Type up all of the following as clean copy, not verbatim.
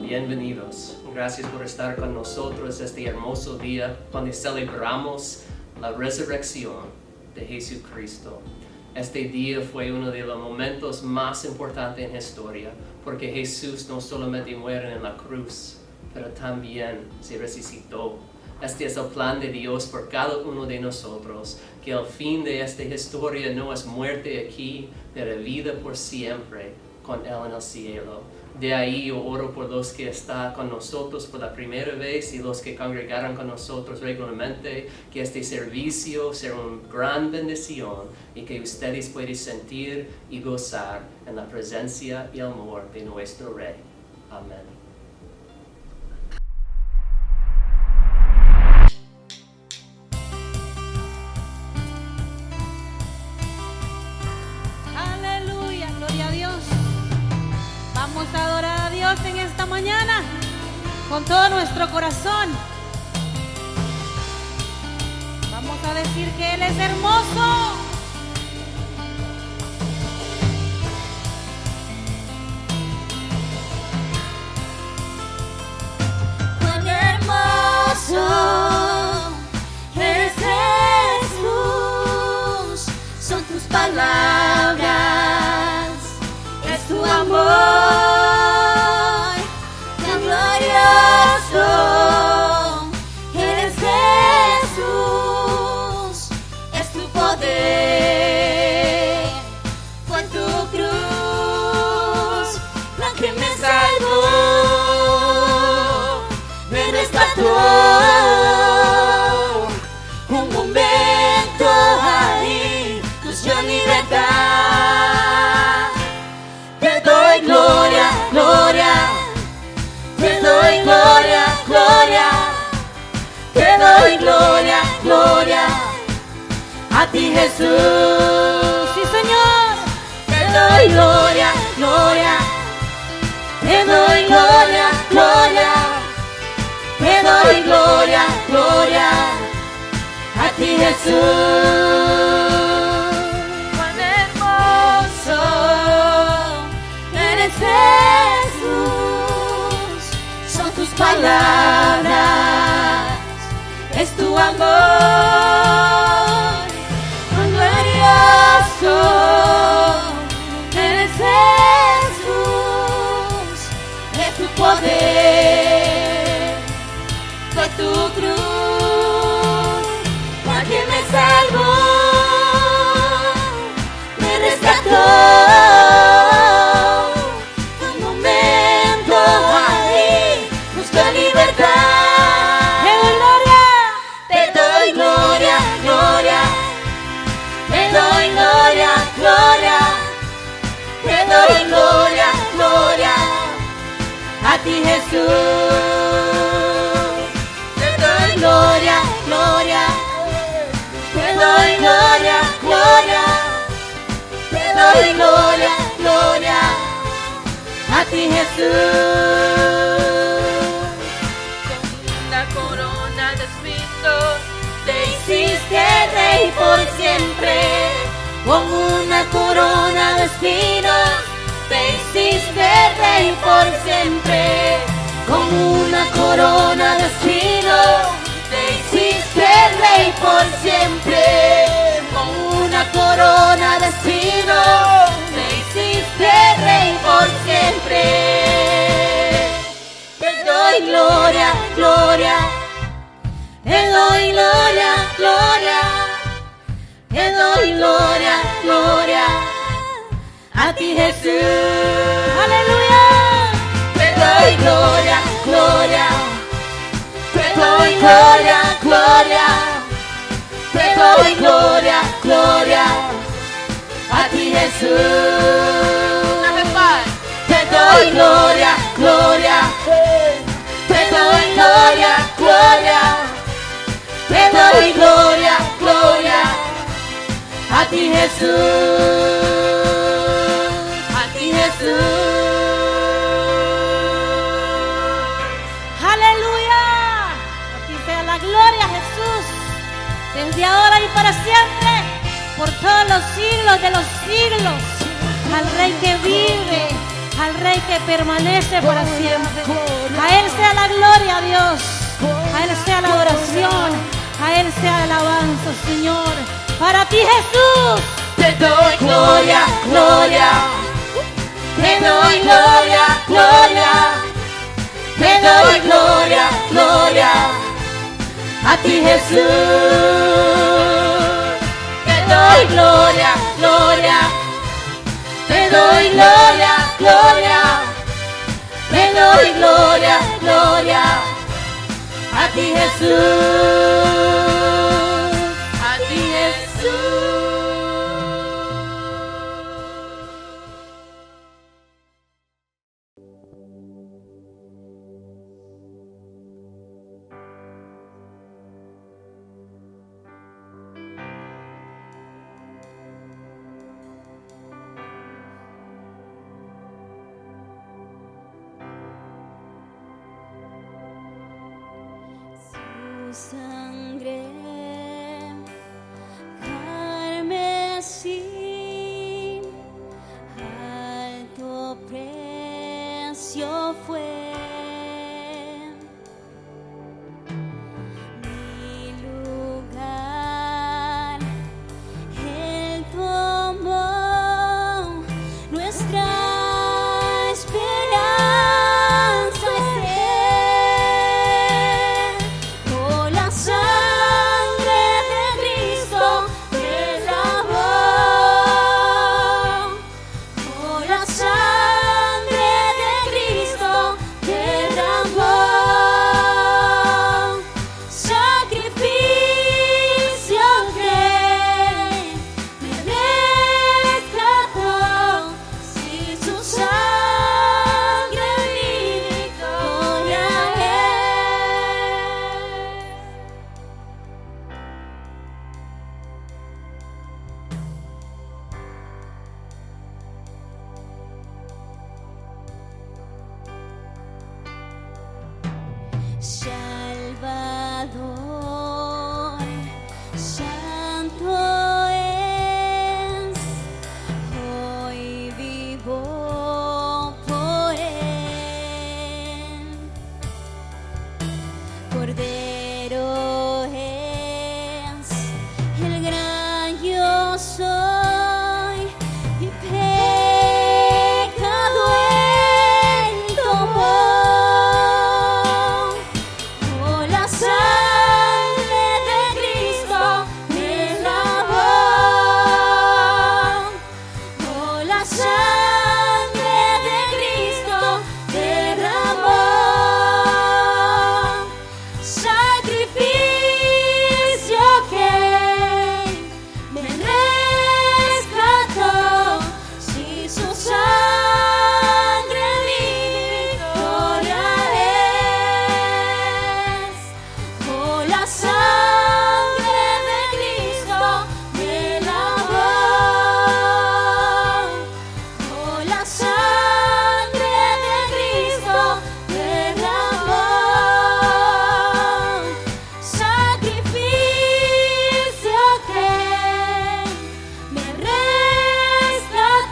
bienvenidos. Gracias por estar con nosotros este hermoso día donde celebramos la resurrección de Jesucristo. Este día fue uno de los momentos más importantes en la historia, porque Jesús no solamente murió en la cruz, pero también se resucitó. Este es el plan de Dios por cada uno de nosotros, que el fin de esta historia no es muerte aquí, pero vida por siempre con Él en el cielo. De ahí yo oro por los que están con nosotros por la primera vez y los que congregaron con nosotros regularmente, que este servicio sea una gran bendición y que ustedes puedan sentir y gozar en la presencia y amor de nuestro Rey. Amén. Aleluya, gloria a Dios. Vamos a adorar a Dios en esta mañana con todo nuestro corazón. Vamos a decir que Él es hermoso. Cuán hermoso eres, Jesús, son tus palabras, es tu amor. Eres Jesús, es tu poder, fue tu cruz la que me salvó, me rescató. Un momento ahí nos dio libertad. Te doy gloria, gloria. Te doy gloria, gloria, te doy gloria, gloria, a ti Jesús, Sí, Señor. te doy gloria, gloria, te doy gloria, gloria, te doy gloria, gloria, a ti Jesús. Cuán hermoso eres, Jesús, son tus palabras, es tu amor. Cuán glorioso eres, Jesús, es tu poder, fue tu cruz la que me salvó, me rescató. Gloria, gloria, a ti Jesús, te doy gloria, gloria, te doy gloria, gloria, te doy gloria, gloria, a ti Jesús. Con una corona de espinos te hiciste rey por siempre. Con una corona de espinos te hiciste rey por siempre. Con una corona de espinos te hiciste rey por siempre. Con una corona de espinos te hiciste rey por siempre. Te doy gloria, gloria, te doy gloria, gloria. Te doy gloria, gloria, a ti Jesús. Aleluya. Te doy gloria, gloria. Te doy gloria, gloria. Te doy gloria, gloria, a ti Jesús. Una vez más. Te doy gloria, gloria. Te doy gloria, gloria. Te doy gloria, gloria, a ti Jesús, a ti Jesús. Aleluya. A ti sea la gloria, Jesús, desde ahora y para siempre, por todos los siglos de los siglos. Al Rey que vive, al Rey que permanece para siempre. A Él sea la gloria, Dios. A Él sea la adoración. A Él sea la alabanza, Señor. Para ti, Jesús. Te doy gloria, gloria. Te doy gloria, gloria. Te doy gloria, gloria. A ti, Jesús. Te doy gloria, gloria. Te doy gloria, gloria. Te doy gloria, gloria. A ti, Jesús. A ti, Jesús. Sangre carmesí, alto precio fue. Mi lugar Él tomó, nuestra esperanza es Él. Oh, la sangre de Cristo derramó. Oh, la sangre de Cristo derramó. Sacrificio que me rescató. Si su sangre mi victoria Salvador, santo es, hoy vivo por Él. Cordero es el gran yo soy, y pecado Él tomó. Oh, la sangre de Cristo derramó. Oh, la sangre de Cristo derramó. Sacrificio que me rescató. Si su sangre mi victoria es. Oh, la sangre de Cristo derramó. Oh, la sangre de Cristo derramó. Sacrificio que me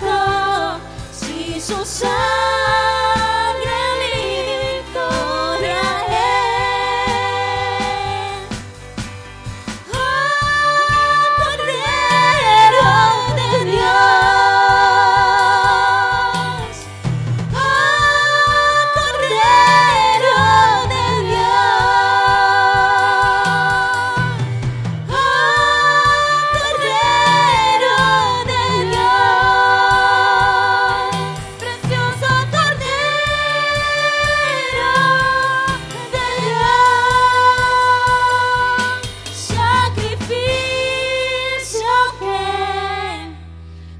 rescató. Si su sangre mi victoria es. Oh, Cordero de Dios. Oh, Cordero de Dios. Oh, Cordero de Dios. Precioso Cordero de Dios. Sacrificio que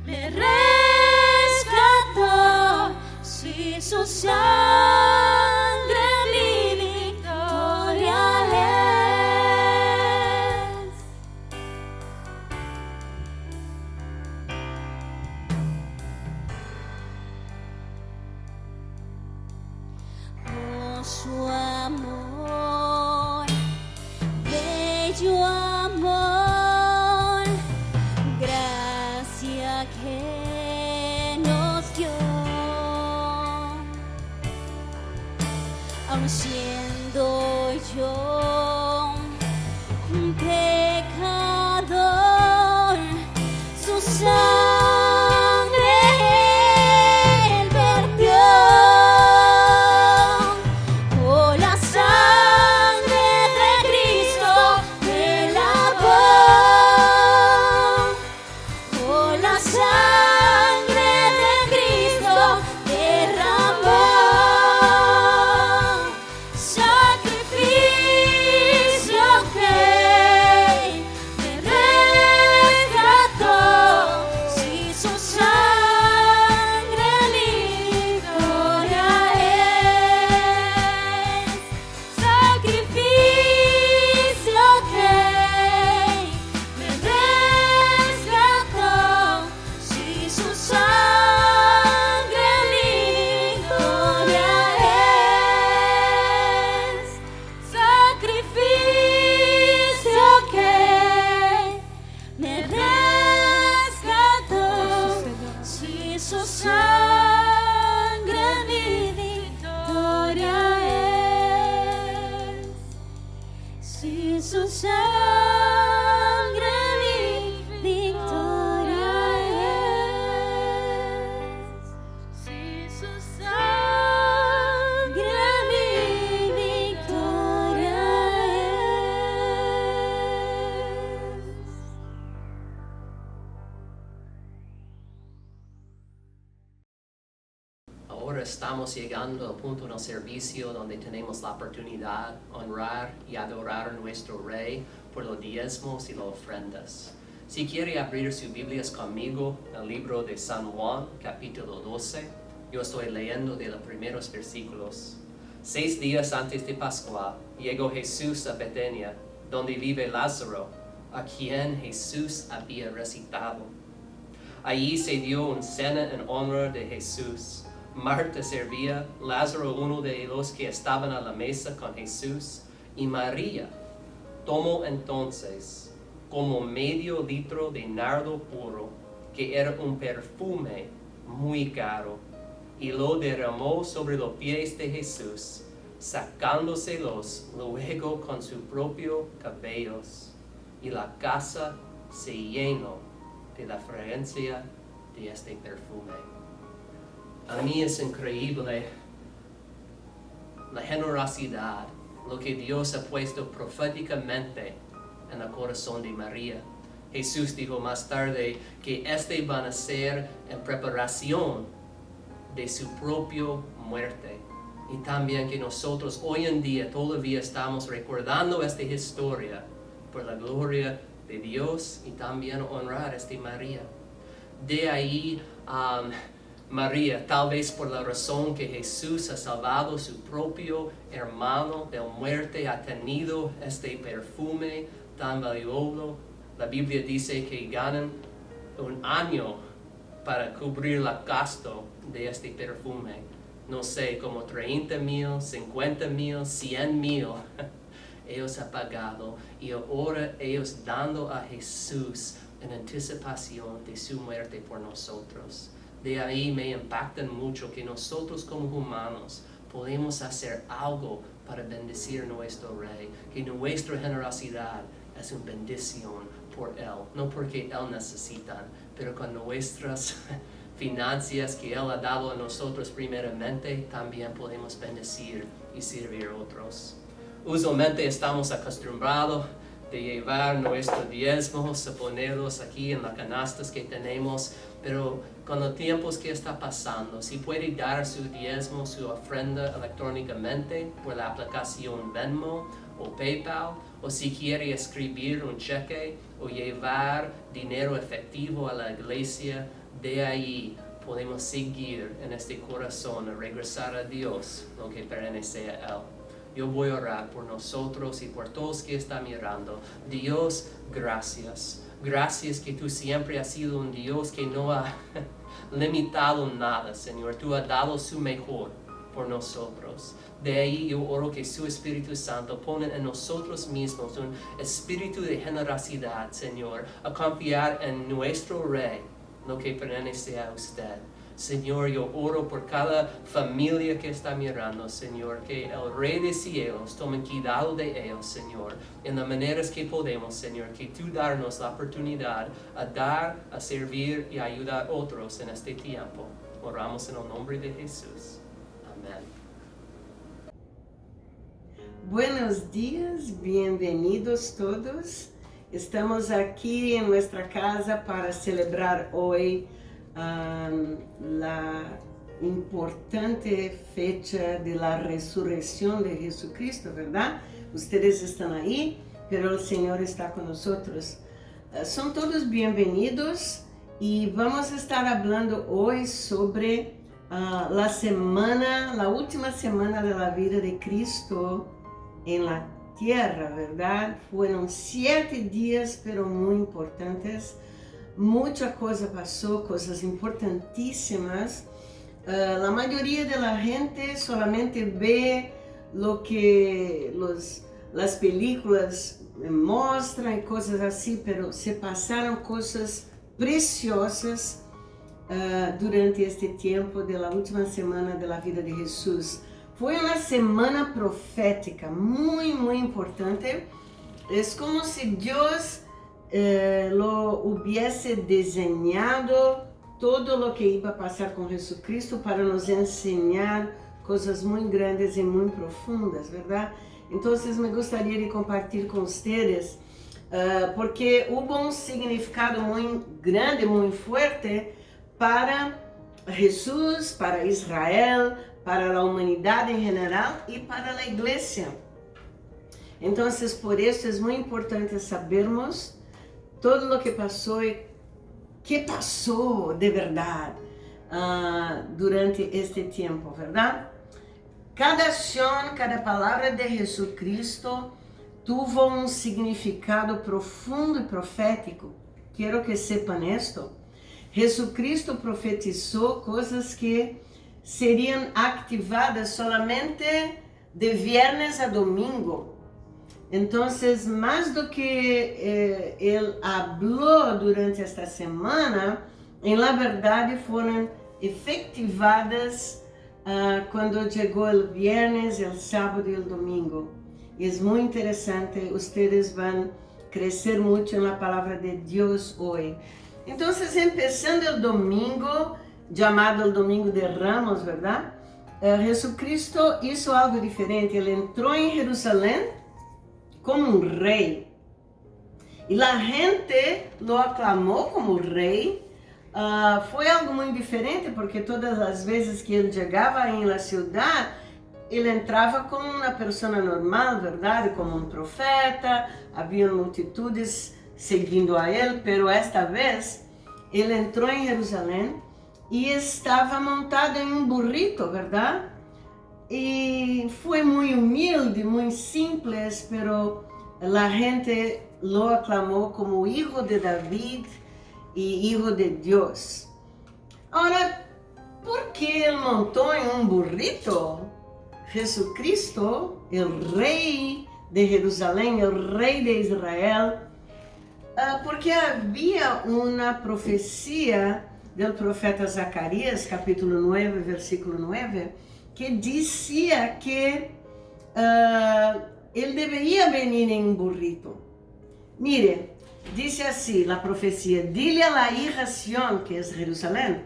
me rescató. Si su sangre mi victoria es. Oh, su amor, bello amor, gracia que nos dio. aun siendo yo un pecador, su sangre Él vertió. Oh, la sangre de Cristo me lavó. Oh, la sangre de Cristo derramó. Sacrificio que me rescató. Si su sangre victoria es. Sacrificio que me rescató. Si su sangre victoria es. Sacrificio que me rescató. Si su sangre victoria es. Si su sangre victoria es. Si su sangre victoria es. Ahora estamos llegando al punto en el servicio donde tenemos la oportunidad de honrar y adorar a nuestro Rey por los diezmos y las ofrendas. Si quiere abrir sus Biblias conmigo, el libro de San Juan, capítulo 12, yo estoy leyendo de los primeros versículos. 6 días antes de Pascua, llegó Jesús a Betania, donde vive Lázaro, a quien Jesús había resucitado. Allí se dio una cena en honor de Jesús. Marta servía, Lázaro uno de los que estaban a la mesa con Jesús, y María tomó entonces como medio litro de nardo puro, que era un perfume muy caro, y lo derramó sobre los pies de Jesús, sacándoselos luego con sus propios cabellos, y la casa se llenó de la fragancia de este perfume. A mí es increíble la generosidad, lo que Dios ha puesto proféticamente en el corazón de María. Jesús dijo más tarde que van a ser en preparación de su propia muerte. Y también que nosotros hoy en día todavía estamos recordando esta historia por la gloria de Dios y también honrar a esta María. De ahí, María, tal vez por la razón que Jesús ha salvado su propio hermano de muerte, ha tenido este perfume tan valioso. La Biblia dice que ganan un año para cubrir el gasto de este perfume. No sé, como 30,000, 50,000, 100,000. Ellos han pagado y ahora ellos dando a Jesús en anticipación de su muerte por nosotros. De ahí me impacta mucho que nosotros como humanos podemos hacer algo para bendecir a nuestro Rey, que nuestra generosidad es una bendición por Él, no porque Él necesita, pero con nuestras finanzas que Él ha dado a nosotros primeramente, también podemos bendecir y servir a otros. Usualmente estamos acostumbrados de llevar nuestros diezmos, a ponerlos aquí en las canastas que tenemos, pero con los tiempos que está pasando, si puede dar su diezmo, su ofrenda electrónicamente por la aplicación Venmo o PayPal, o si quiere escribir un cheque o llevar dinero efectivo a la iglesia, de ahí podemos seguir en este corazón a regresar a Dios lo que pertenece a Él. Yo voy a orar por nosotros y por todos que están mirando. Dios, gracias. Gracias que tú siempre has sido un Dios que no ha limitado nada, Señor. Tú has dado su mejor por nosotros. De ahí yo oro que su Espíritu Santo pone en nosotros mismos un espíritu de generosidad, Señor, a confiar en nuestro Rey, lo que pertenece a usted. Señor, yo oro por cada familia que está mirando, Señor, que el Rey de cielos tome cuidado de ellos, Señor, en las maneras que podemos, Señor, que tú darnos la oportunidad a dar, a servir y a ayudar a otros en este tiempo. Oramos en el nombre de Jesús. Amén. Buenos días, bienvenidos todos. Estamos aquí en nuestra casa para celebrar hoy la importante fecha de la resurrección de Jesucristo, ¿verdad? Ustedes están ahí, pero el Señor está con nosotros. Son todos bienvenidos y vamos a estar hablando hoy sobre la última semana de la vida de Cristo en la tierra, ¿verdad? Fueron 7 días, pero muy importantes. Mucha cosa pasó, cosas importantísimas. La mayoría de la gente solamente ve lo que las películas muestran y cosas así, pero se pasaron cosas preciosas durante este tiempo de la última semana de la vida de Jesús. Fue una semana profética muy, muy importante. Es como si Dios lo hubiese diseñado todo lo que iba a pasar con Jesucristo para nos enseñar cosas muy grandes y muy profundas, ¿verdad? Entonces me gustaría de compartir con ustedes porque hubo un significado muy grande, muy fuerte para Jesús, para Israel, para la humanidad en general y para la iglesia. Entonces por eso es muy importante sabermos todo lo que pasó y qué pasó de verdad durante este tiempo, ¿verdad? Cada acción, cada palabra de Jesucristo tuvo un significado profundo y profético. Quiero que sepan esto. Jesucristo profetizó cosas que serían activadas solamente de viernes a domingo. Entonces, más do que Él habló durante esta semana, en la verdad fueron efectivadas cuando llegó el viernes, el sábado y el domingo. Y es muy interesante, ustedes van a crecer mucho en la palabra de Dios hoy. Entonces, empezando el domingo, llamado el Domingo de Ramos, ¿verdad? Jesucristo hizo algo diferente. Él entró en Jerusalén como un rey. Y la gente lo aclamó como rey. Fue algo muy diferente porque todas las veces que él llegaba en la ciudad, él entraba como una persona normal, ¿verdad? Como un profeta, había multitudes seguindo a él, pero esta vez él entró en Jerusalén y estaba montado en un burrito, ¿verdad? Y fue muy humilde, muy simple, pero la gente lo aclamó como hijo de David y hijo de Dios. Ahora, ¿por qué él montó en un burrito? Jesucristo, el rey de Jerusalén, el rey de Israel, porque había una profecía del profeta Zacarías, capítulo 9, versículo 9, que decía que él debería venir en un burrito. Mire, dice así la profecía: dile a la hija Sión, que es Jerusalén,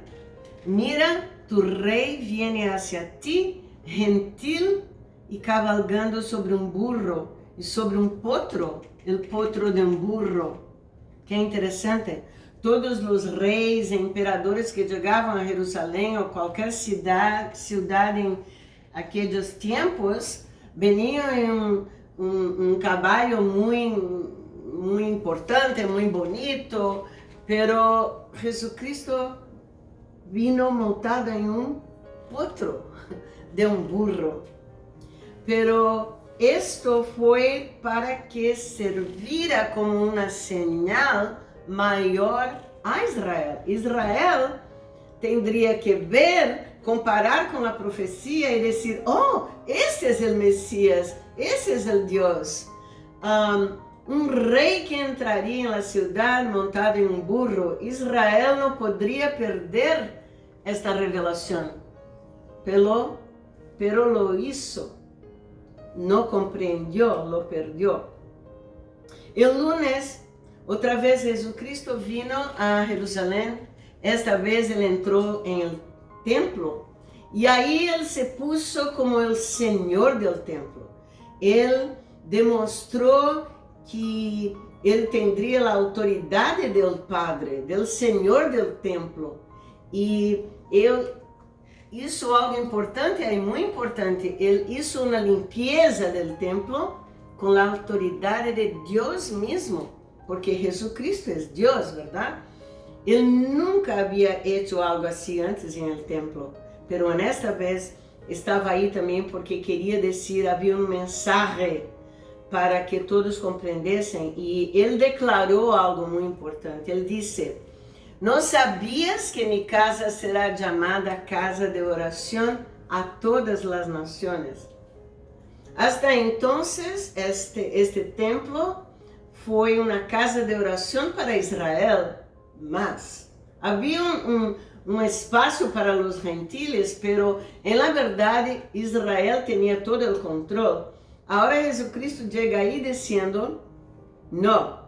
mira, tu rey viene hacia ti, gentil y cabalgando sobre un burro y sobre un potro, el potro de un burro. Qué interesante. Todos los reyes e imperadores que llegaban a Jerusalén o cualquier ciudad en aquellos tiempos venían en un caballo muy importante, muy bonito, pero Jesucristo vino montado en un potro de un burro. Pero esto fue para que servira como una señal mayor a Israel. Israel tendría que ver, comparar con la profecía y decir: oh, este es el Mesías, ese es el Dios. Un rey que entraría en la ciudad montado en un burro. Israel no podría perder esta revelación, pero lo hizo, no comprendió, lo perdió. El lunes, otra vez Jesucristo vino a Jerusalén, esta vez Él entró en el templo y ahí Él se puso como el Señor del templo. Él demostró que Él tendría la autoridad del Padre, del Señor del templo. Y Él hizo algo importante, muy importante. Él hizo una limpieza del templo con la autoridad de Dios mismo, porque Jesucristo es Dios, ¿verdad? Él nunca había hecho algo así antes en el templo, pero en esta vez estaba ahí también porque quería decir, había un mensaje para que todos comprendessem, y Él declaró algo muy importante. Él dice, ¿no sabías que mi casa será llamada casa de oración a todas las naciones? Hasta entonces, este templo fue una casa de oración para Israel, mas había un espacio para los gentiles, pero en la verdad Israel tenía todo el control. Ahora Jesucristo llega ahí diciendo, no,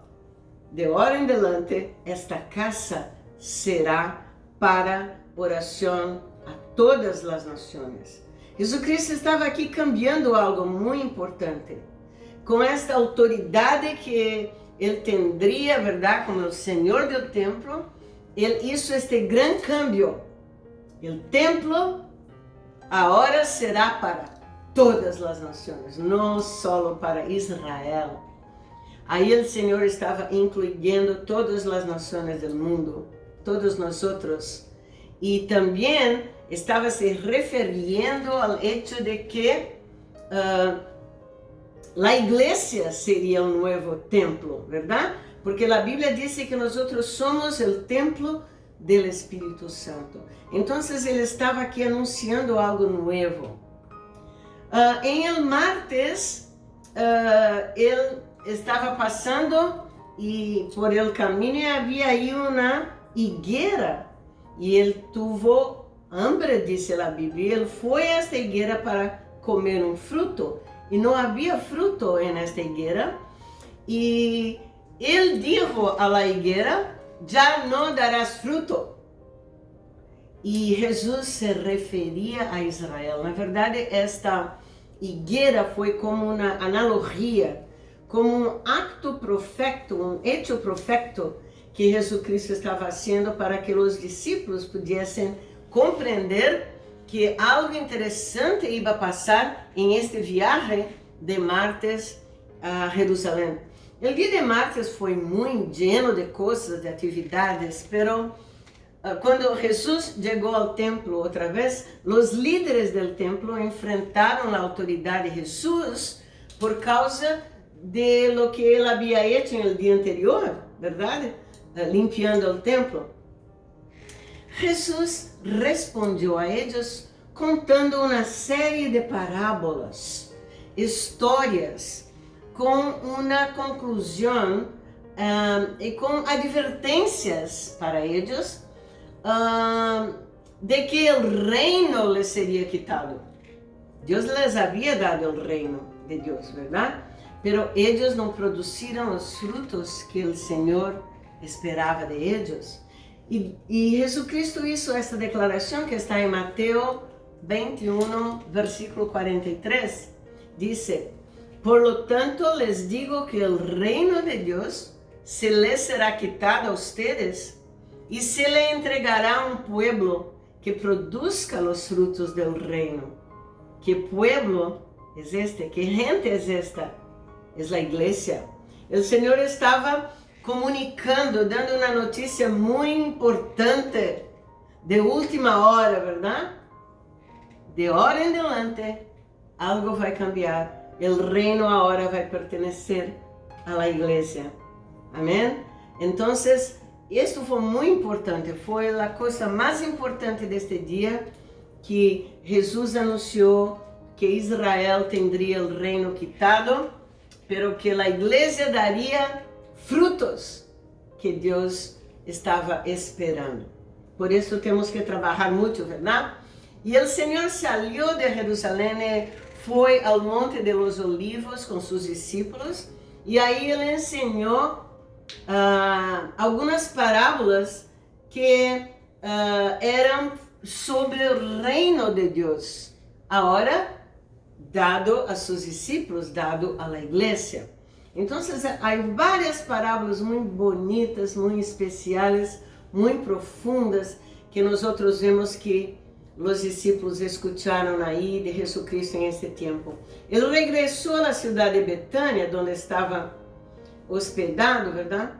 de ahora en adelante esta casa será para oración a todas las naciones. Jesucristo estava aqui cambiando algo muito importante. Com esta autoridade que Ele tendria, verdade, como o Senhor do templo, Ele hizo este grande cambio. O templo agora será para todas as nações, não só para Israel. Aí o Senhor estava incluindo todas as nações do mundo, todos nós outros, e também estava se referindo ao hecho de que a igreja seria o novo templo, verdade? Porque a Bíblia diz que nós somos o templo do Espírito Santo. Então, ele estava aqui anunciando algo novo. Em el martes, ele estava passando e por el caminho havia aí uma higuera e ele teve hambre, dice a Bíblia. Ele foi a esta higuera para comer um fruto e não havia fruto en esta higuera. E ele dijo a la higuera, já não darás fruto. E Jesus se referia a Israel. Na verdade, esta higuera foi como uma analogia, como um acto profético, um hecho profético que Jesucristo estava fazendo para que os discípulos pudessem compreender que algo interessante ia passar em este viagem de martes a Jerusalém. O dia de martes foi muito lleno de coisas, de atividades, pero quando Jesus chegou ao templo outra vez, os líderes do templo enfrentaram a autoridade de Jesus por causa de lo que ele havia hecho no dia anterior, verdade? Limpiando o templo. Jesus respondeu a eles contando uma série de parábolas, histórias, com uma conclusão e com advertências para eles de que o reino les seria quitado. Deus les havia dado o reino de Deus, verdade? Pero eles não produziram os frutos que o Senhor esperava de eles. E Jesucristo hizo esta declaração que está em Mateus 21, versículo 43. Dice, por lo tanto les digo que el reino de Dios se les será quitado a ustedes y se le entregará a un pueblo que produzca los frutos del reino. ¿Qué pueblo es este? ¿Qué gente es esta? Es la iglesia. El Señor estaba comunicando, dando uma notícia muito importante, de última hora, verdade? De hora em diante, algo vai cambiar. O reino agora vai pertencer à igreja. Amém? Então, isto foi muito importante. Foi a coisa mais importante deste dia, que Jesus anunciou que Israel teria o reino quitado, pero que a igreja daria frutos que Deus estava esperando. por isso temos que trabalhar muito, verdade? E o Senhor saiu de Jerusalém, foi ao Monte de los Olivos com seus discípulos, e aí ele ensinou algumas parábolas que eram sobre o reino de Deus, agora dado a seus discípulos, dado a la igreja. Então, há várias parábolas muito bonitas, muito especiais, muito profundas, que nós vemos que os discípulos escutaram aí de Jesucristo em este tempo. Ele regressou à cidade de Betânia, onde estava hospedado, verdade?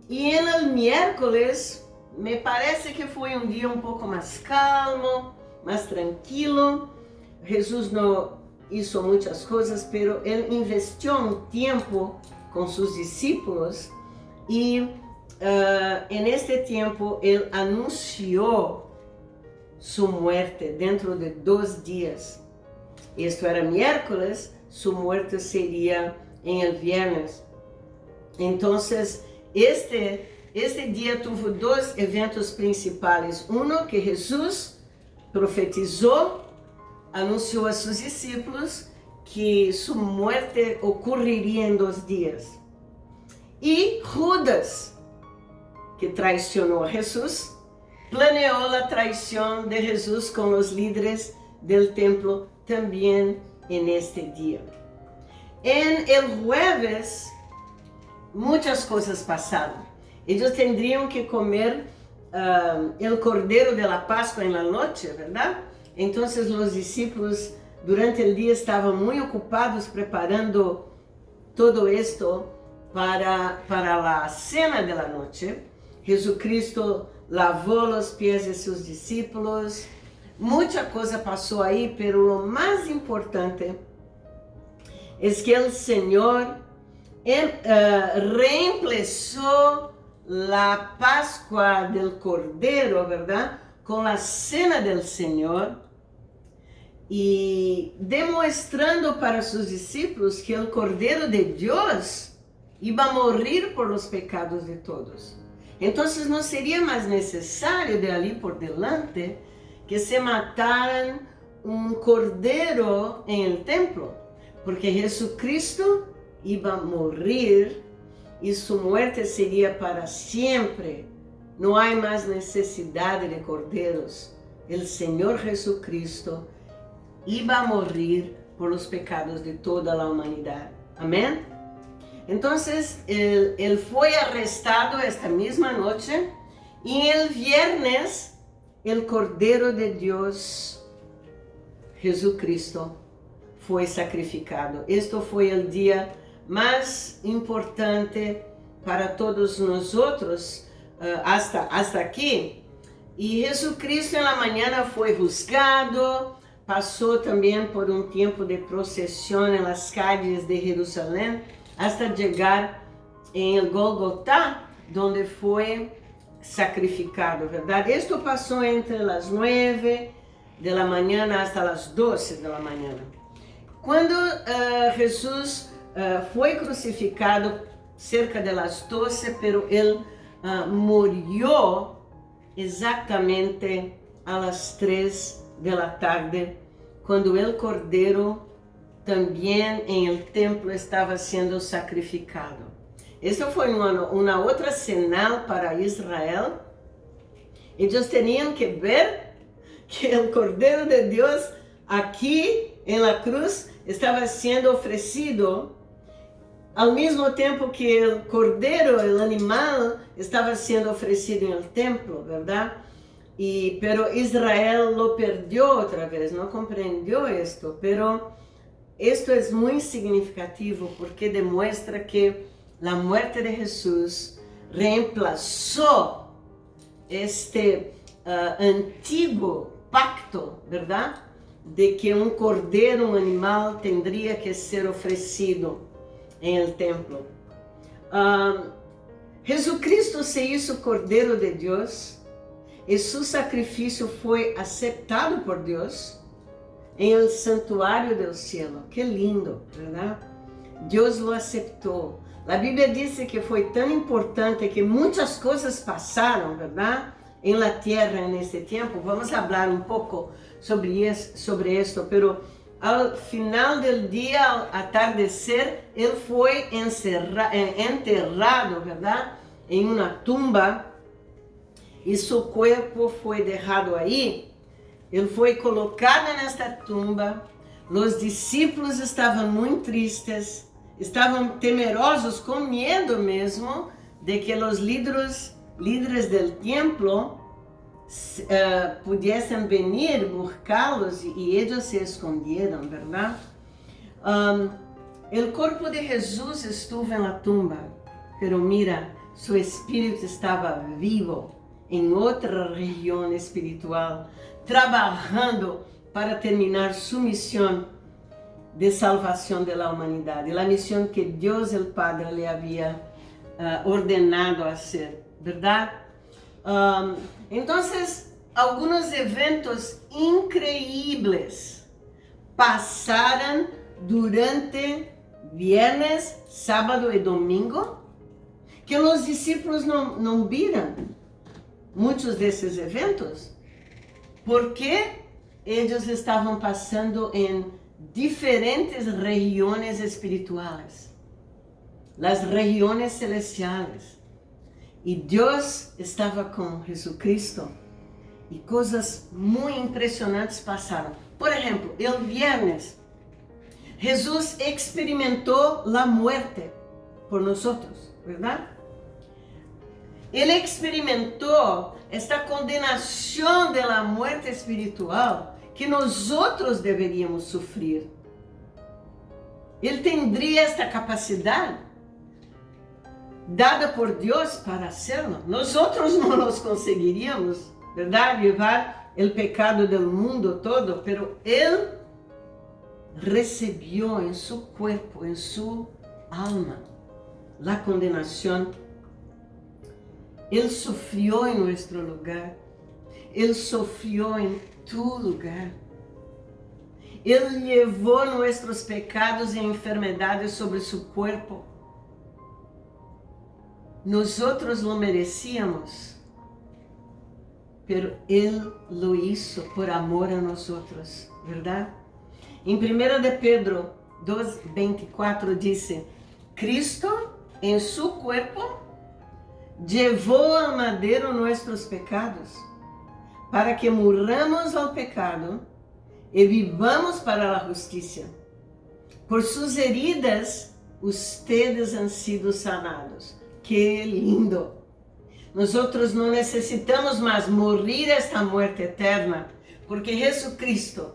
E no miércoles, me parece que foi um dia um pouco mais calmo, mais tranquilo. Jesus não hizo muitas coisas, mas ele investiu um tempo com seus discípulos e neste tempo ele anunciou sua morte dentro de 2 dias. Isto era miércoles, sua morte seria em el viernes. Então, este dia teve 2 eventos principais. Um que Jesus profetizou, anunciou a seus discípulos que sua morte ocorreria em 2 dias. E Judas, que traicionou a Jesus, planeou a traição de Jesus com os líderes do templo também neste dia. En el jueves, muitas coisas passaram. Eles teriam que comer o cordeiro de la Páscoa en la noche, ¿verdad? Então, os discípulos durante o dia estavam muito ocupados preparando todo esto para a cena de la noche. Jesucristo lavou os pés de seus discípulos. Muita coisa passou aí, mas o mais importante é que o Senhor reemplazou a Páscoa del Cordeiro, ¿verdad? Com a cena del Senhor e demonstrando para seus discípulos que o Cordeiro de Deus iba a morrer por os pecados de todos. Então não seria mais necessário de ali por delante que se mataran um cordeiro em el templo, porque Jesucristo iba a morrer e sua morte seria para sempre. Não há mais necessidade de cordeiros. O Senhor Jesucristo iba a morrer por os pecados de toda a humanidade. Amém? Então, ele foi arrestado esta mesma noite e el viernes o Cordeiro de Deus, Jesucristo, foi sacrificado. Este foi o dia mais importante para todos nós outros, hasta aqui. E Jesucristo na manhã foi juzgado, passou também por um tempo de procissão nas calles de Jerusalém, hasta chegar em el Golgotá, onde foi sacrificado, verdade? Isto passou entre as 9 da manhã hasta as 12 da manhã. Quando Jesus foi crucificado cerca das 12, pero ele morreu exatamente às 3 da tarde, quando o cordeiro também em el templo estava sendo sacrificado. Isso foi uma outra sinal para Israel. Eles tinham que ver que o Cordeiro de Deus aqui em la cruz estava sendo oferecido ao mesmo tempo que o cordeiro, o animal, estava sendo oferecido no templo, verdade? Pero Israel lo perdeu outra vez, não compreendeu isto, pero isto é muito significativo porque demonstra que a morte de Jesus reemplazou este antigo pacto, verdade? De que um cordeiro, um animal, teria que ser oferecido em el templo. Jesucristo se hizo Cordeiro de Deus e seu sacrifício foi aceitado por Deus em el santuário do cielo. Que lindo, verdade? Deus lo aceitou. A Bíblia diz que foi tão importante que muitas coisas passaram, verdade? en la tierra en este tiempo. Vamos a hablar un poco sobre esto, pero al final del día, al atardecer, él fue enterrado, ¿verdad? En una tumba y su cuerpo fue dejado ahí. Él fue colocado en esta tumba. Los discípulos estavam muito tristes, estavam temerosos, com medo mesmo, de que os líderes do templo pudiesen venir buscá-los e eles se esconderam, ¿verdad? O corpo de Jesus estuvo en la tumba, pero mira, su espírito estava vivo em outra região espiritual, trabalhando para terminar su misión de salvación de la humanidad, la misión que Dios el Padre le había ordenado hacer, ¿verdad? Entonces, algunos eventos increíbles pasaron durante viernes, sábado y domingo, que los discípulos no vieron muchos de esos eventos, porque ellos estavam passando em diferentes regiões espirituais, as regiões celestiais. E Deus estava com Jesucristo e coisas muito impressionantes passaram. Por exemplo, el viernes, Jesus experimentou a morte por nós, ¿verdad? Ele experimentou esta condenação de la muerte espiritual que nós deveríamos sofrer. Ele teria esta capacidade dada por Deus para hacerlo. Nós não nos conseguiríamos, verdade, levar o pecado do mundo todo, pero Ele recebeu em seu corpo, em sua alma, a condenação. Ele sofreu em nosso lugar. Ele sofreu em tu lugar. Ele levou nossos pecados e enfermidades sobre seu corpo. Nós lo merecíamos, pero Ele lo hizo por amor a nós, verdade? Em 1 de Pedro 2:24 diz: Cristo em seu corpo levou al madeiro nossos pecados, para que morramos ao pecado e vivamos para a justiça. Por suas heridas, ustedes han sido sanados. Que lindo! Nós não necessitamos mais morrer esta morte eterna, porque Jesucristo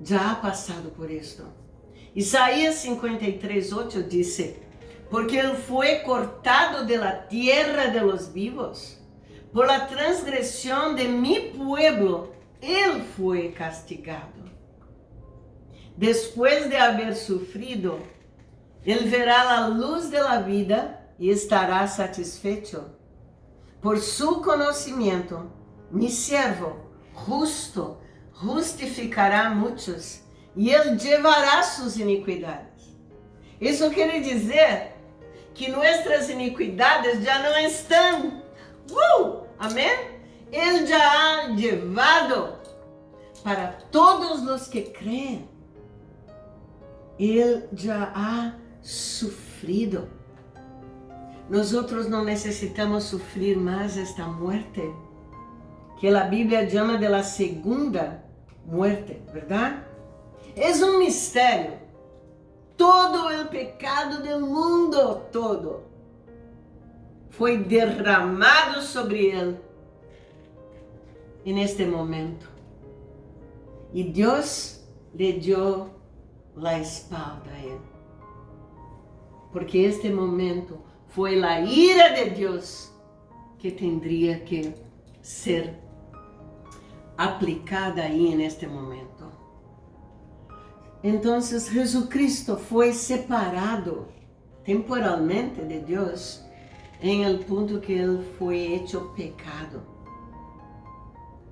já ha passado por isto. Isaías 53:8 diz: porque Ele foi cortado de la tierra de los vivos, por la transgressão de mi pueblo, Ele foi castigado. Después de haber sufrido, Ele verá a luz de la vida e estará satisfecho. Por su conhecimento, mi servo justo justificará muitos, e Ele levará suas iniquidades. Isso quer dizer que nossas iniquidades já não estão. Amém? Ele já ha levado para todos os que creem. Ele já ha sofrido. Nós não necessitamos sofrer mais esta morte, que a Bíblia chama de la segunda muerte, verdade? É um mistério. Todo o pecado do mundo todo foi derramado sobre ele neste momento. E Deus lhe deu a espalda a ele. Porque este momento foi a ira de Deus que teria que ser aplicada aí neste momento. Então, Jesucristo foi separado temporalmente de Deus em el ponto que Ele foi hecho pecado.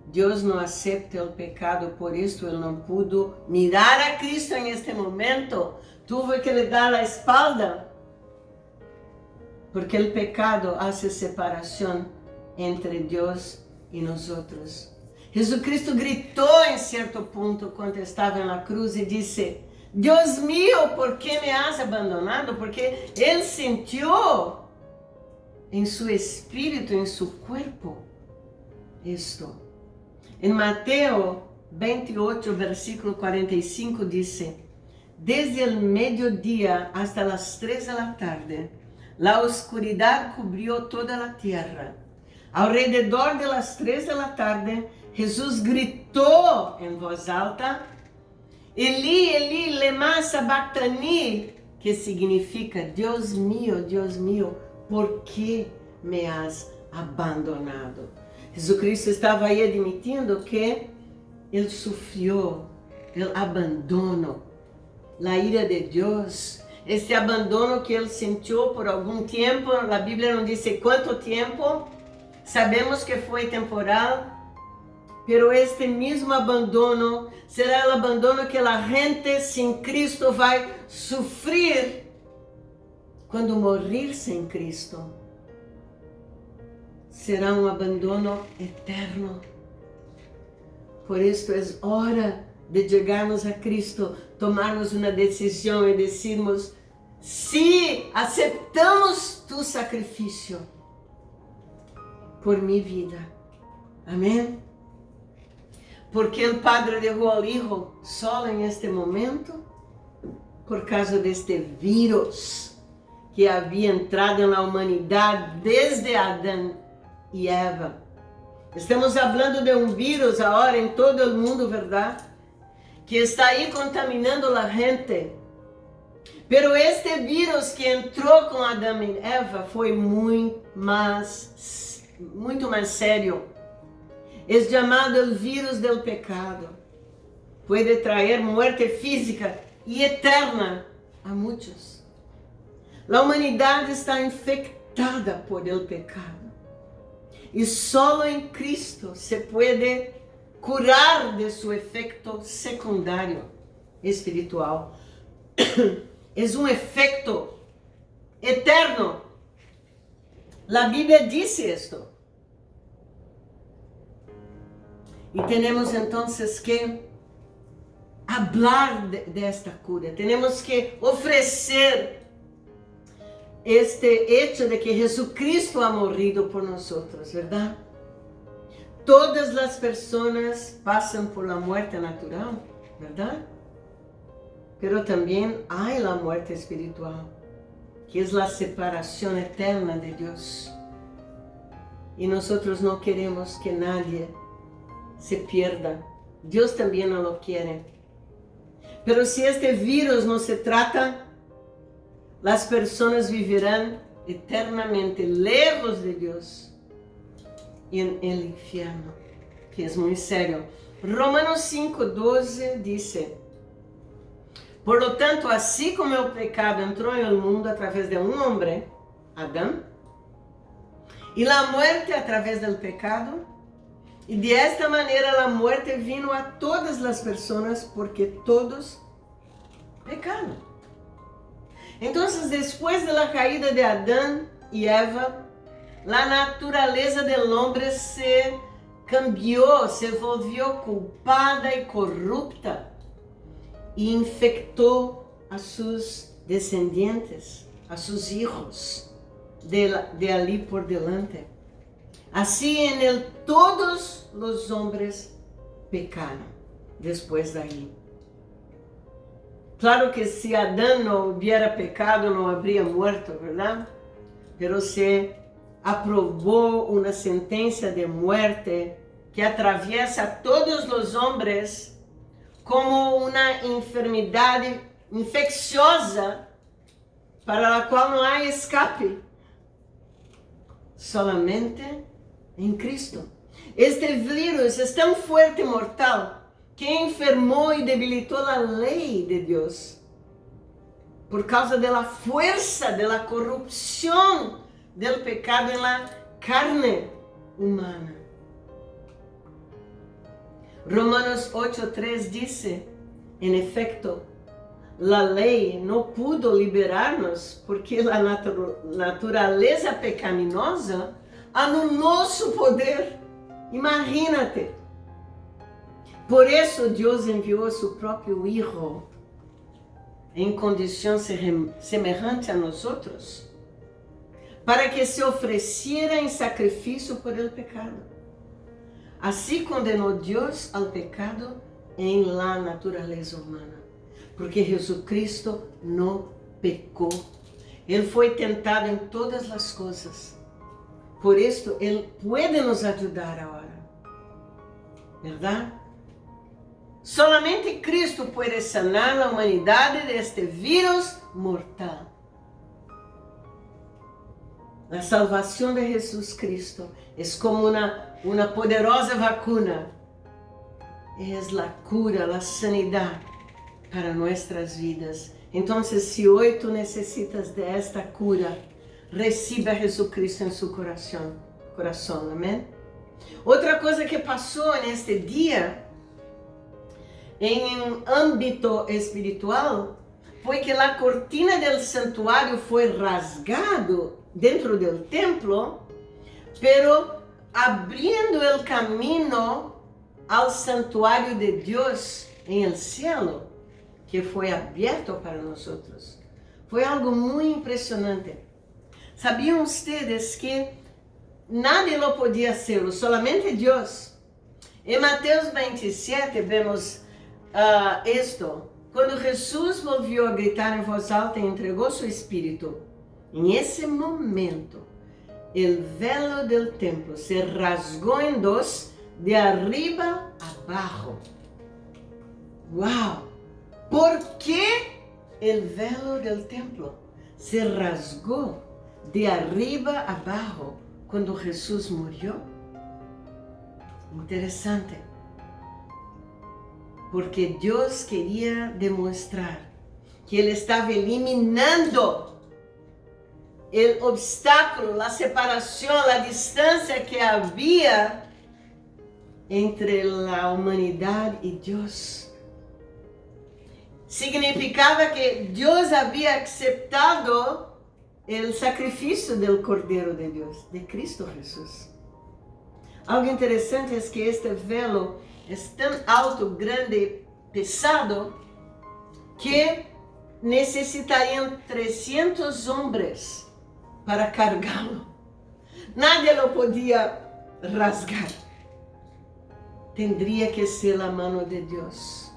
Deus não aceita o pecado, por isso Ele não pudo mirar a Cristo em este momento. Tuve que lhe dar a espalda, porque o pecado hace separação entre Deus em nós outros. Jesus Cristo gritou em certo ponto quando estava na cruz e disse: Deus mío, ¿por qué me has abandonado? Porque Ele sentiu em seu espírito, em seu corpo, isto. Em Mateus 28, versículo 45, diz: Desde el mediodía hasta las 3 de la tarde, la oscuridad cubrió toda la tierra. Alrededor de las 3 de la tarde, Jesús gritó en voz alta: Eli, Eli, lema sabachthani, que significa: Dios mío, ¿por qué me has abandonado? Jesucristo estava aí admitindo que Ele sofreu el abandono, a ira de Deus, este abandono que Ele sentiu por algum tempo. A Bíblia não diz quanto tempo, sabemos que foi temporal, pero este mesmo abandono será o abandono que a gente sem Cristo vai sofrer quando morrer sem Cristo. Será um abandono eterno. Por isso é hora de chegarmos a Cristo, tomarmos uma decisão e dizermos: sim, aceitamos tu sacrifício por minha vida. Amém? Porque o Padre deixou ao Hijo solo em este momento, por causa deste vírus que havia entrado na humanidade desde Adão e Eva. Estamos falando de um vírus agora em todo o mundo, verdade? Que está aí contaminando a gente. Pero este vírus que entrou com Adão e Eva foi muito mais sério. É chamado o vírus do pecado. Pode trazer morte física e eterna a muitos. A humanidade está infectada por el pecado. E só em Cristo se pode curar de seu efeito secundário espiritual. É um efeito eterno. A Bíblia diz isto. E temos então que falar desta cura. Temos que oferecer este hecho de que Jesucristo ha morrido por nós, verdade? Todas as pessoas passam por la muerte natural, verdade? Pero também há a muerte espiritual, que é a separação eterna de Deus. E nós não queremos que nadie se pierda. Deus também não lo quer. Pero se este vírus não se trata, as pessoas viverão eternamente lejos de Deus en el infierno, que é muito sério. Romanos 5:12 diz: Por lo tanto, assim como o pecado entrou no mundo através de um homem, Adão, e a muerte através do pecado, e de esta maneira a muerte vino a todas as pessoas, porque todos pecaram. Então, depois da caída de Adão e Eva, a natureza do homem se cambiou, se volvió culpada e corrupta e infectou a seus descendentes, a seus hijos de ali por delante. Assim, todos os homens pecaram depois daí. Claro que se Adão não hubiera pecado, não habría muerto, verdade? Pero se aprobou uma sentença de muerte que atraviesa todos os homens como uma enfermidade infecciosa para a qual não há escape. Solamente em Cristo. Este vírus é tão forte e mortal que enfermou e debilitou a lei de Deus por causa da força da corrupção do pecado na carne humana. Romanos 8:3 diz: em efeito, a lei não pudo liberar-nos porque a natureza pecaminosa anulou seu poder. Imagínate. Por eso Dios envió a su propio Hijo en condición semejante a nosotros, para que se ofreciera en sacrificio por el pecado. Así condenó Dios al pecado en la naturaleza humana, porque Jesucristo no pecó. Él fue tentado en todas las cosas. Por esto, Él puede nos ayudar ahora, ¿verdad? Solamente Cristo puede sanar la humanidad de este virus mortal. La salvación de Jesús Cristo es como una poderosa vacuna. Es la cura, la sanidad para nuestras vidas. Entonces, si hoy tú necesitas de esta cura, recibe a Jesucristo en su corazón. Amén. Otra cosa que pasó en este día, en un ámbito espiritual, fue que la cortina del santuario fue rasgado dentro del templo, pero abriendo el camino al santuario de Dios en el cielo, que fue abierto para nosotros. Fue algo muy impresionante. ¿Sabían ustedes que nadie lo podía hacerlo, solamente Dios? En Mateos 27 vemos esto. Cuando Jesús volvió a gritar en voz alta y entregó su espíritu, en ese momento el velo del templo se rasgó en dos, de arriba abajo. ¡Wow! ¿Por qué el velo del templo se rasgó de arriba abajo cuando Jesús murió? Interesante. Porque Dios quería demostrar que Él estaba eliminando el obstáculo, la separación, la distancia que había entre la humanidad y Dios. Significaba que Dios había aceptado el sacrificio del Cordero de Dios, de Cristo Jesús. Algo interesante es que este velo es tan alto, grande, pesado, que necesitarían 300 hombres para cargarlo. Nadie lo podía rasgar. Tendría que ser la mano de Dios.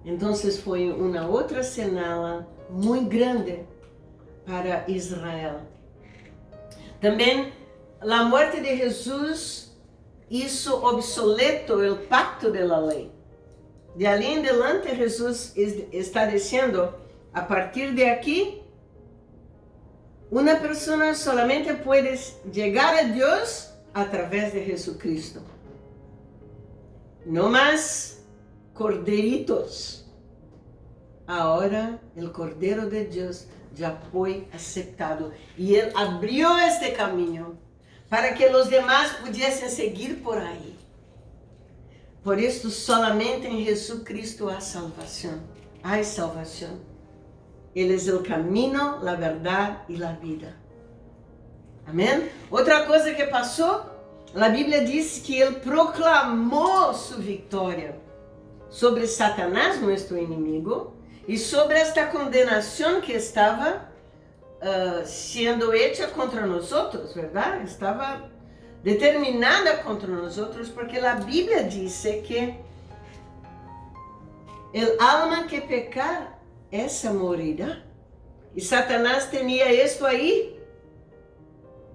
Entonces fue una otra señal muy grande para Israel. También la muerte de Jesús hizo obsoleto el pacto de la ley. De allí en adelante Jesús está diciendo, a partir de aquí, una persona solamente puede llegar a Dios a través de Jesucristo. No más corderitos. Ahora el Cordero de Dios ya fue aceptado y Él abrió este camino para que los demás pudiesen seguir por ahí. Por esto solamente en Jesucristo hay salvación. Hay salvación. Él es el camino, la verdad y la vida. Amén. Otra cosa que pasó, la Biblia dice que Él proclamó su victoria sobre Satanás, nuestro enemigo, y sobre esta condenación que estaba siendo hecha contra nosotros, ¿verdad? Estaba determinada contra nosotros, porque la Biblia dice que el alma que pecar, esa morirá. Y Satanás tenía esto ahí.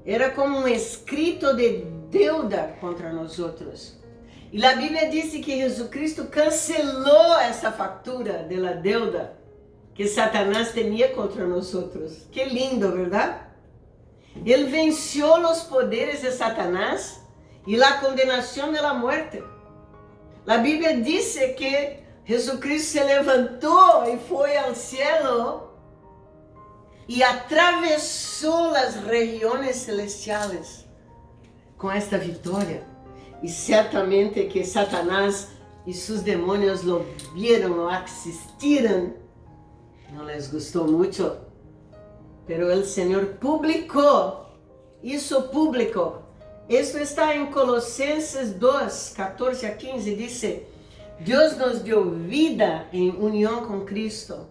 Era como un escrito de deuda contra nosotros. Y la Biblia dice que Jesucristo canceló esa factura de la deuda que Satanás tenía contra nosotros. Qué lindo, ¿verdad? Él venció los poderes de Satanás y la condenación de la muerte. La Biblia dice que Jesucristo se levantó y fue al cielo y atravesó las regiones celestiales con esta victoria. Y ciertamente que Satanás y sus demonios lo vieron, lo asistieron. No les gustó mucho. Pero el Señor hizo público Isso está em Colossenses 2, 14 a 15, diz: Deus nos deu vida em união com Cristo,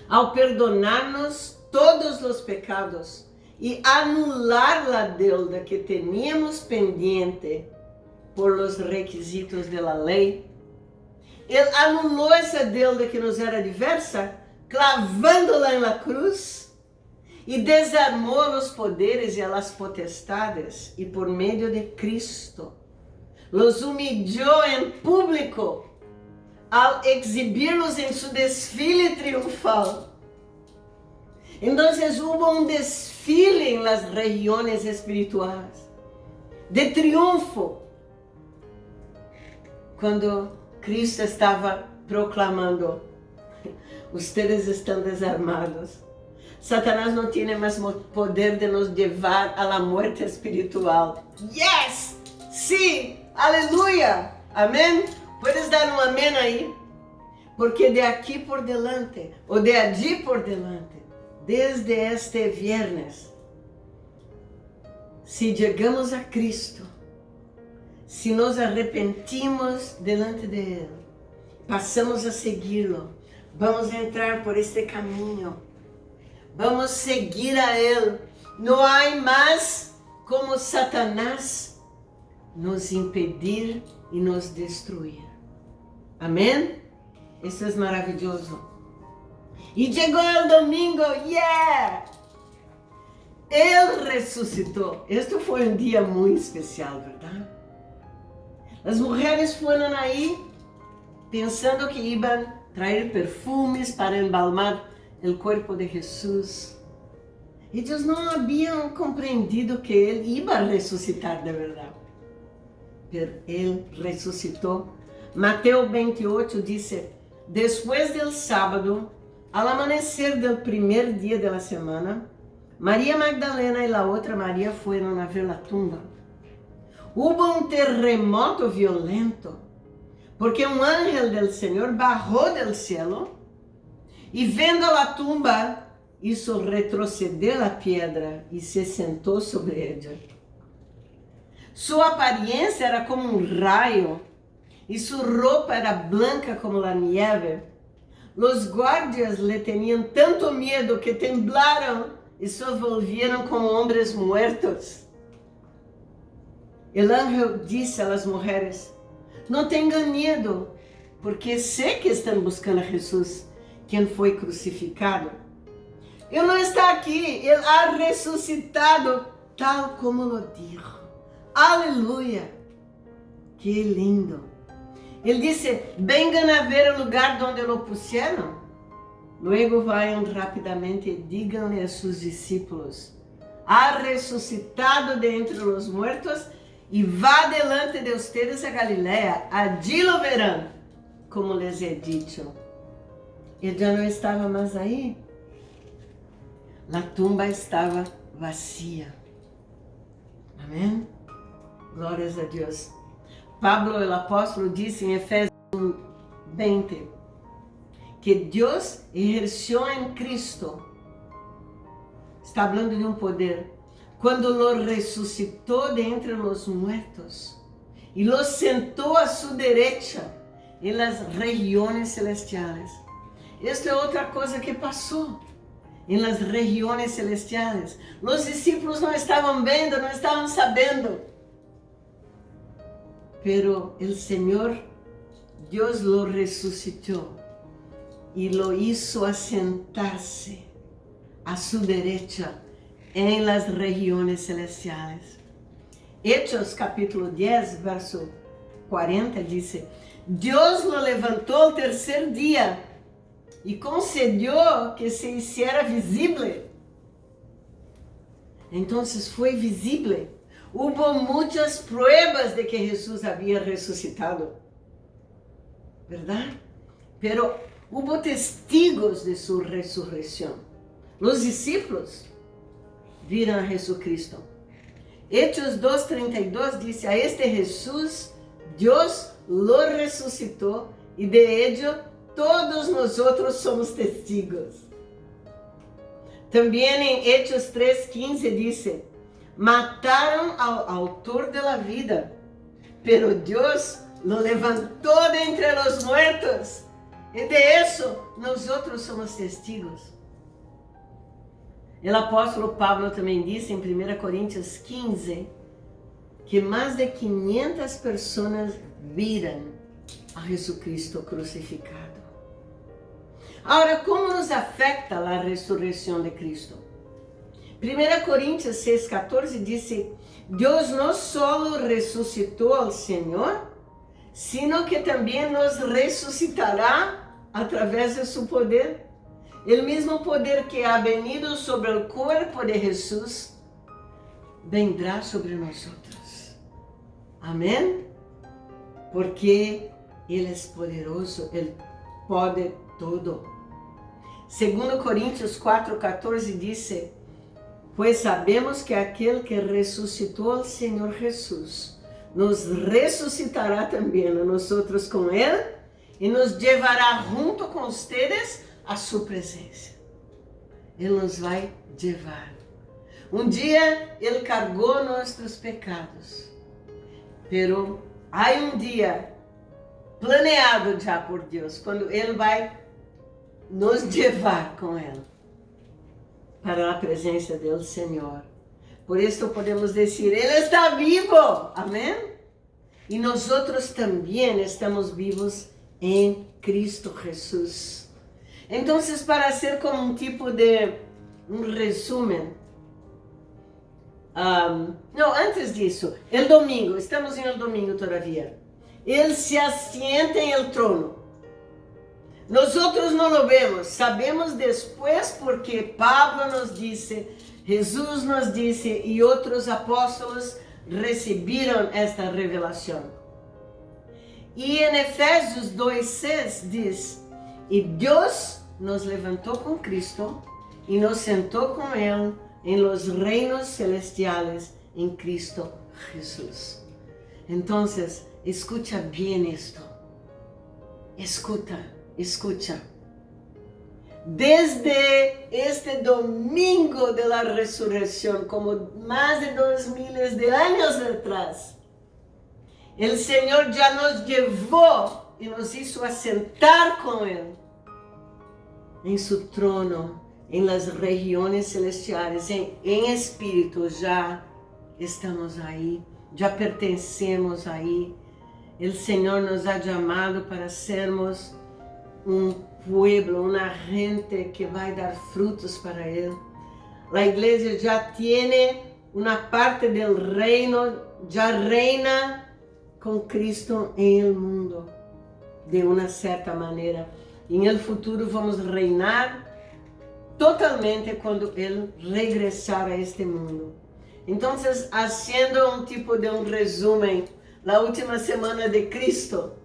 ao perdonar-nos todos os pecados e anular a deuda que teníamos pendiente por los requisitos da lei. Ele anulou essa deuda que nos era adversa, clavando-la na cruz, e desarmou os poderes e as potestades, e por meio de Cristo los humilhou em público ao exibir-los em seu desfile triunfal. Então, houve desfile nas regiões espirituais de triunfo, quando Cristo estava proclamando: "Ustedes estão desarmados. Satanás não tem mais poder de nos levar a la muerte espiritual." Yes! Sim! Aleluia! Amém? Puedes dar um amém aí? Porque de aqui por delante, ou de allí por delante, desde este viernes, se chegamos a Cristo, se nos arrepentimos delante de Ele, passamos a segui-lo, vamos entrar por este caminho, vamos seguir a Ele. Não há mais como Satanás nos impedir e nos destruir. Amém? Isso é maravilhoso. E chegou o domingo, yeah! Ele ressuscitou. Este foi um dia muito especial, verdade? As mulheres foram aí pensando que iam trazer perfumes para embalmar o corpo de Jesus. Eles não haviam compreendido que ele ia ressuscitar de verdade. Mas ele ressuscitou. Mateus 28 diz: "Después del sábado, al amanecer del primer día de la semana, María Magdalena y la otra María fueron a ver la tumba. Hubo un terremoto violento, porque un ángel del Señor bajó del cielo y viendo la tumba, hizo retroceder la piedra y se sentó sobre ella. Su apariencia era como un rayo y su ropa era blanca como la nieve. Los guardias le tenían tanto miedo que temblaron y se volvieron como hombres muertos. El ángel dice a las mujeres: no tengan miedo, porque sé que están buscando a Jesús, quien fue crucificado. Él no está aquí, Él ha resucitado tal como lo dijo. Aleluya, qué lindo. Él dice: vengan a ver el lugar donde lo pusieron. Luego vayan rápidamente y díganle a sus discípulos: ha resucitado de entre los muertos y va delante de ustedes a Galilea. Allí lo verán, como les he dicho. Él ya no estaba más ahí. La tumba estaba vacía. Amén. Glórias a Deus. Pablo, o apóstolo, disse em Efésios 20 que Deus exerceu em Cristo, está falando de um poder, quando lo ressuscitou de entre los muertos e lo sentou a sua direita em las regiones celestiales. Esta é outra coisa que passou em las regiones celestiales. Os discípulos não estavam vendo, não estavam sabendo, pero el Señor, Dios lo resucitó y lo hizo asentarse a su derecha en las regiones celestiales. Hechos capítulo 10, verso 40 dice: Dios lo levantó el tercer día y concedió que se hiciera visible. Entonces fue visible. Hubo muitas pruebas de que Jesús había resucitado, ¿verdad? Pero hubo testigos de su resurrección. Los discípulos viram a Jesucristo. Hechos 2:32 dice: a este Jesús Dios lo resucitó y de ello todos nosotros somos testigos. También en Hechos 3:15 dice: mataram al autor de la vida, pero Dios lo levantó de entre los muertos. E de eso nosotros somos testigos. O apóstolo Pablo também disse em 1 Coríntios 15 que mais de 500 pessoas viram a Jesucristo crucificado. Agora, como nos afeta a ressurreição de Cristo? 1 Coríntios 6,14 diz: Deus não só ressuscitou ao Senhor, sino que também nos ressuscitará através de seu poder. O mesmo poder que ha venido sobre o corpo de Jesus, vendrá sobre nós. Amém? Porque Ele é poderoso, Ele pode tudo. 2 Coríntios 4,14 diz: Pois sabemos que aquele que ressuscitou ao Senhor Jesus, nos ressuscitará também a nós com Ele e nos levará junto com vocês a sua presença. Ele nos vai levar. Um dia Ele cargou nossos pecados, pero há um dia planeado já por Deus, quando Ele vai nos levar com Ele para a presença do Senhor. Por isso podemos dizer, Ele está vivo, amém? E nós também estamos vivos em Cristo Jesus. Então, para ser como um tipo de resumo, não, antes disso, o domingo, estamos em el domingo todavía. Ele se assenta em el trono. Nós não lo vemos, sabemos depois porque Pablo nos disse, Jesus nos disse e outros apóstolos receberam esta revelação. E em Efésios 2:6 diz: E Deus nos levantou com Cristo e nos sentou com Ele em los reinos celestiales em Cristo Jesus. Então, escucha bem isto. Escucha. Desde este domingo de la resurrección, como más de 2000 de años atrás, el Señor ya nos llevó y nos hizo asentar con Él en su trono, en las regiones celestiales, en espíritu. Ya estamos ahí, ya pertenecemos ahí. El Señor nos ha llamado para sermos un pueblo, una gente que va a dar frutos para Él. La iglesia ya tiene una parte del reino, ya reina con Cristo en el mundo, de una cierta manera. Y en el futuro vamos reinar totalmente cuando Él regresar a este mundo. Entonces, haciendo un tipo de un resumen, la última semana de Cristo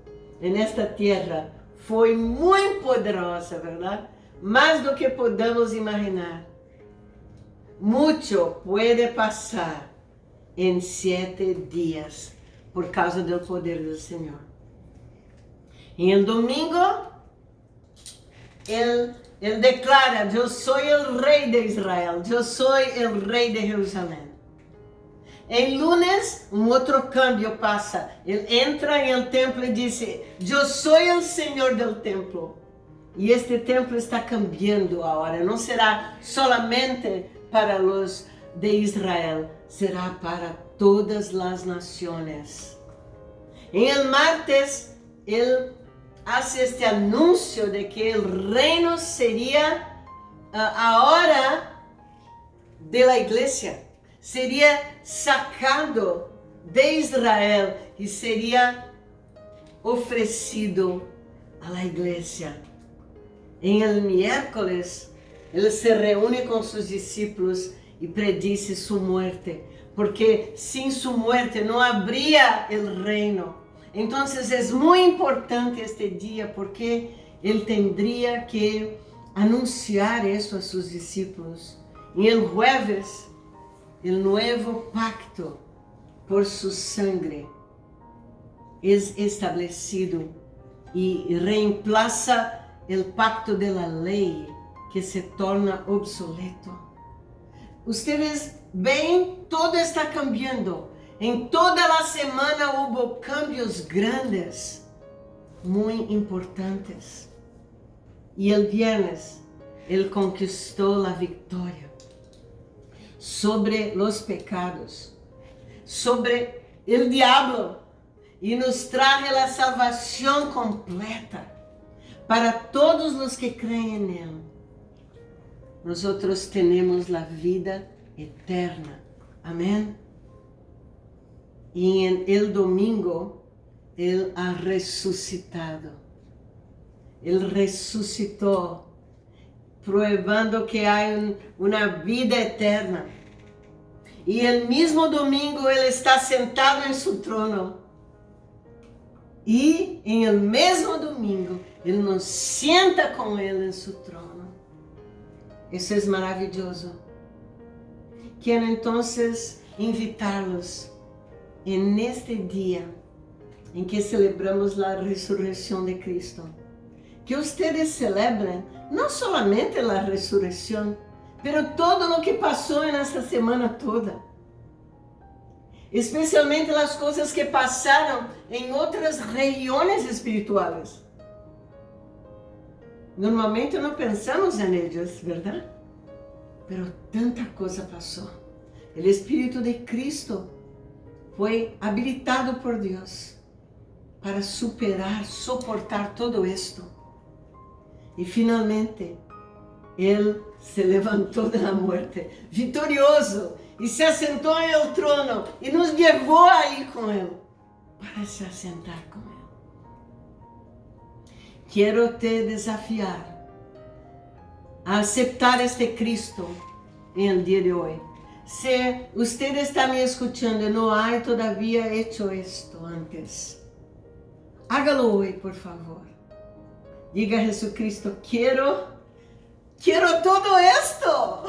en esta tierra foi muito poderosa, verdade? Mais do que podemos imaginar. Muito pode passar em 7 dias por causa do poder do Senhor. E no domingo, ele declara: Eu sou o rei de Israel, eu sou o rei de Jerusalém. Em lunes, outro câmbio passa. Ele entra no templo e diz: Eu sou o Senhor do templo. E este templo está cambiando agora. Não será solamente para os de Israel, será para todas as nações. Em el martes, ele faz este anúncio de que o reino seria a hora da igreja. Seria sacado de Israel e seria oferecido à igreja. Em el miércoles, ele se reúne com seus discípulos e predice sua morte, porque sem sua morte não haveria o reino. Então, é muito importante este dia, porque ele teria que anunciar isso a seus discípulos. E el jueves, o novo pacto por su sangre é estabelecido e reemplaça o pacto de la lei que se torna obsoleto. ustedes ven, todo está cambiando. En toda la semana hubo cambios grandes, muy importantes. Y el viernes, Él conquistó la victoria sobre los pecados, sobre el diablo, y nos traje la salvación completa para todos los que creen en Él. Nosotros tenemos la vida eterna. Amén. Y en el domingo, Él ha resucitado. Él resucitó, provando que hay una vida eterna. Y el mismo domingo Él está sentado en su trono. Y en el mismo domingo Él nos sienta con Él en su trono. Eso es maravilloso. Quiero entonces invitarlos en este día en que celebramos la resurrección de Cristo, que ustedes celebren no solamente la resurrección, pero todo lo que pasó en esta semana toda. Especialmente las cosas que pasaron en otras regiones espirituales. Normalmente no pensamos en ellas, ¿verdad? Pero tanta cosa pasó. El Espíritu de Cristo fue habilitado por Dios para superar, soportar todo esto. Y finalmente, Él se levantó de la muerte, victorioso, y se asentó en el trono, y nos llevó ahí con Él, para se asentar con Él. Quiero te desafiar a aceptar este Cristo en el día de hoy. Si usted está me escuchando y no ha todavía hecho esto antes, hágalo hoy, por favor. Diga a Jesucristo, quiero todo esto.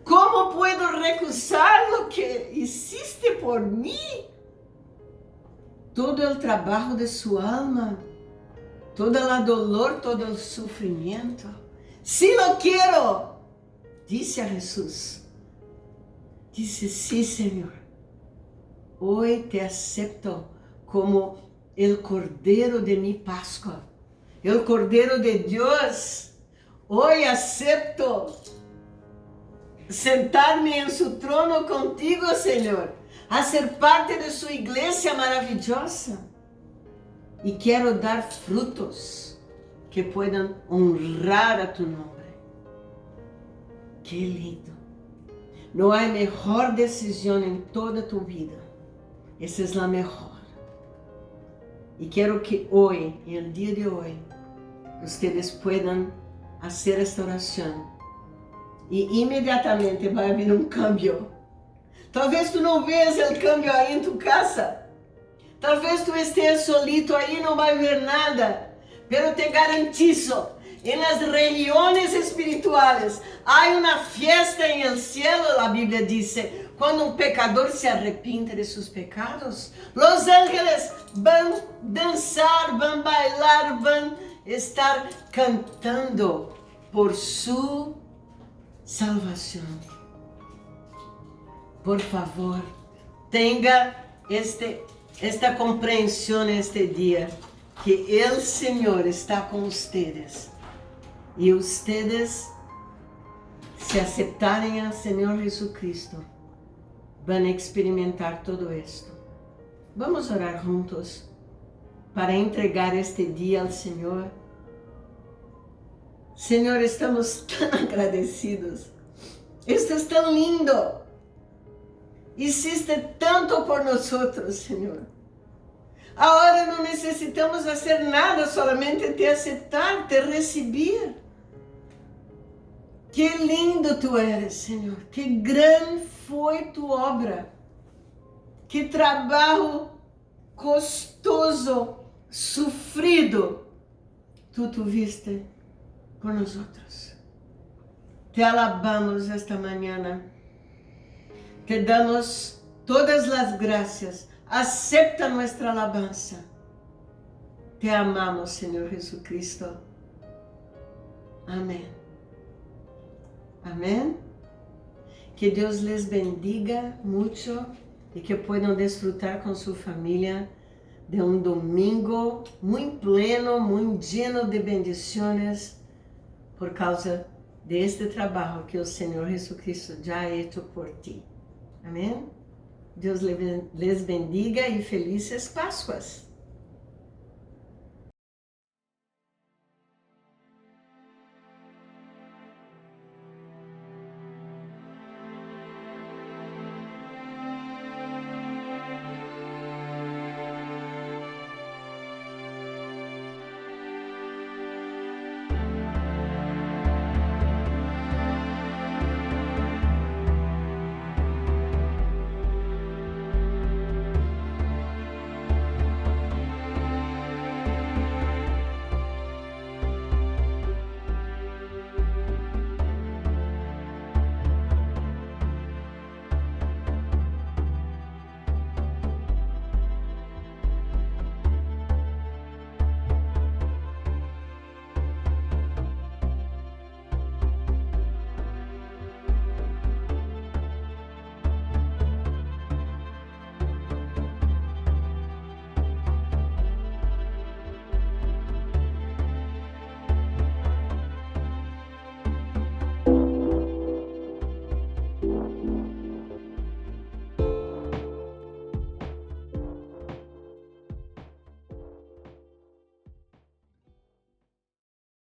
¿Cómo puedo recusar lo que hiciste por mí? Todo el trabajo de su alma, todo el dolor, todo el sufrimiento. Sí lo quiero, dice a Jesús. Dice, sí, Señor, hoy te acepto como el Cordero de mi Pascua, el Cordero de Dios. Hoy acepto sentarme en su trono contigo, Señor, a ser parte de su iglesia maravillosa. Y quiero dar frutos que puedan honrar a tu nombre. Qué lindo. No hay mejor decisión en toda tu vida. Esa es la mejor. Y quiero que hoy, en el día de hoy, ustedes puedan hacer esta oración. Y inmediatamente va a haber un cambio. Tal vez tú no veas el cambio ahí en tu casa. Tal vez tú estés solito ahí y no va a ver nada. Pero te garantizo, en las regiones espirituales hay una fiesta en el cielo, la Biblia dice, cuando un pecador se arrepiente de sus pecados. Los ángeles van a danzar, van a bailar, van a estar cantando por su salvación. Por favor, tenga esta comprensión este día, que el Señor está con ustedes. Y ustedes, si aceptarem al Señor Jesucristo, van a experimentar todo esto. Vamos a orar juntos para entregar este día al Señor. Señor, estamos tan agradecidos. Esto es tan lindo. Hiciste tanto por nosotros, Señor. Ahora no necesitamos hacer nada, solamente te aceptar, te recibir. Qué lindo tú eres, Señor. Qué gran fue tu obra. Qué trabajo costoso, sufrido, tú tuviste por nosotros. Te alabamos esta mañana. Te damos todas las gracias. Acepta nuestra alabanza. Te amamos, Señor Jesucristo. Amén. Amén Que Deus les bendiga mucho e que puedan desfrutar com sua família de domingo muito pleno, muito lleno de bendições por causa de este trabalho que o Senhor Jesucristo já ha hecho por ti. Amém? Deus les bendiga e felizes Páscoas.